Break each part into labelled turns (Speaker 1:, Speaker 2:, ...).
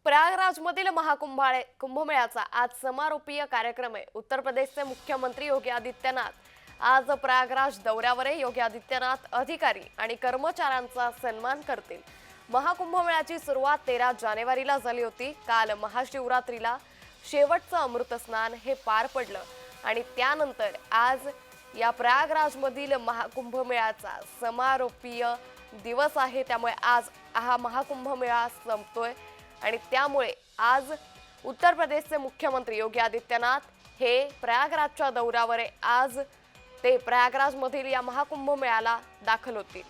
Speaker 1: प्रयागराजमधील कुंभमेळ्याचा आज समारोपीय कार्यक्रम आहे। उत्तर प्रदेशचे मुख्यमंत्री योगी आदित्यनाथ आज प्रयागराज दौऱ्यावर आहे। योगी आदित्यनाथ अधिकारी आणि कर्मचाऱ्यांचा सन्मान करतील। महाकुंभमेळ्याची सुरुवात 13 जानेवारीला झाली होती। काल महाशिवरात्रीला शेवटचं अमृत स्नान हे पार पडलं आणि त्यानंतर आज या प्रयागराजमधील महाकुंभमेळ्याचा समारोपीय दिवस आहे। त्यामुळे आज हा महाकुंभमेळा संपतोय आणि त्यामुळे आज उत्तर प्रदेशचे मुख्यमंत्री योगी आदित्यनाथ हे प्रयागराजच्या दौऱ्यावर आहे। आज ते प्रयागराजमधील या महाकुंभमेळ्याला दाखल होतील।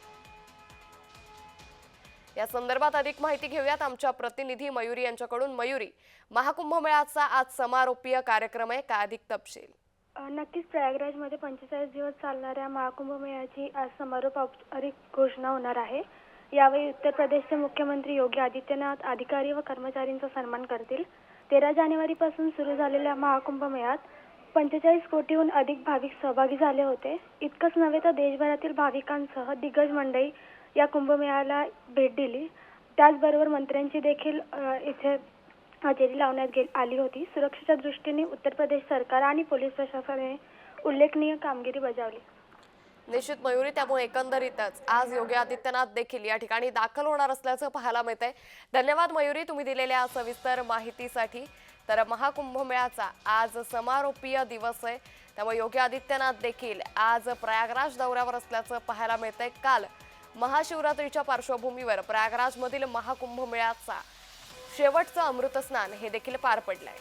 Speaker 1: या संदर्भात अधिक माहिती घेऊयात आमच्या प्रतिनिधी मयुरी यांच्याकडून। मयुरी, महाकुंभमेळ्याचा आज समारोपीय कार्यक्रम आहे, काय अधिक तपशील?
Speaker 2: नक्कीच प्रयागराजमध्ये 45 दिवस चालणाऱ्या महाकुंभमेळ्याची आज समारोप औपचारिक घोषणा होणार आहे। यावेळी उत्तर प्रदेशचे मुख्यमंत्री योगी आदित्यनाथ अधिकारी व कर्मचाऱ्यांचा सन्मान करतील। 13 जानेवारीपासून सुरू झालेल्या महाकुंभमेळ्यात 45 कोटीहून अधिक भाविक सहभागी झाले होते। इतकंच नव्हे तर देशभरातील भाविकांसह दिग्गज मंडळी या कुंभमेळ्याला भेट दिली। त्याचबरोबर मंत्र्यांची देखील इथे हजेरी लावण्यात आली होती। सुरक्षेच्या दृष्टीने उत्तर प्रदेश सरकार आणि पोलीस प्रशासनाने उल्लेखनीय कामगिरी बजावली।
Speaker 1: निश्चित मयुरी, त्यामुळे एकंदरीतच आज योगी आदित्यनाथ देखील या ठिकाणी दाखल होणार असल्याचं पाहायला मिळतंय। धन्यवाद मयुरी, तुम्ही दिलेल्या सविस्तर माहितीसाठी। तर महाकुंभमेळ्याचा आज समारोपीय दिवस आहे, त्यामुळे योगी आदित्यनाथ देखील आज प्रयागराज दौऱ्यावर असल्याचं पाहायला मिळतंय। काल महाशिवरात्रीच्या पार्श्वभूमीवर प्रयागराजमधील महाकुंभमेळ्याचा शेवटचं अमृत स्नान हे देखील पार पडलंय।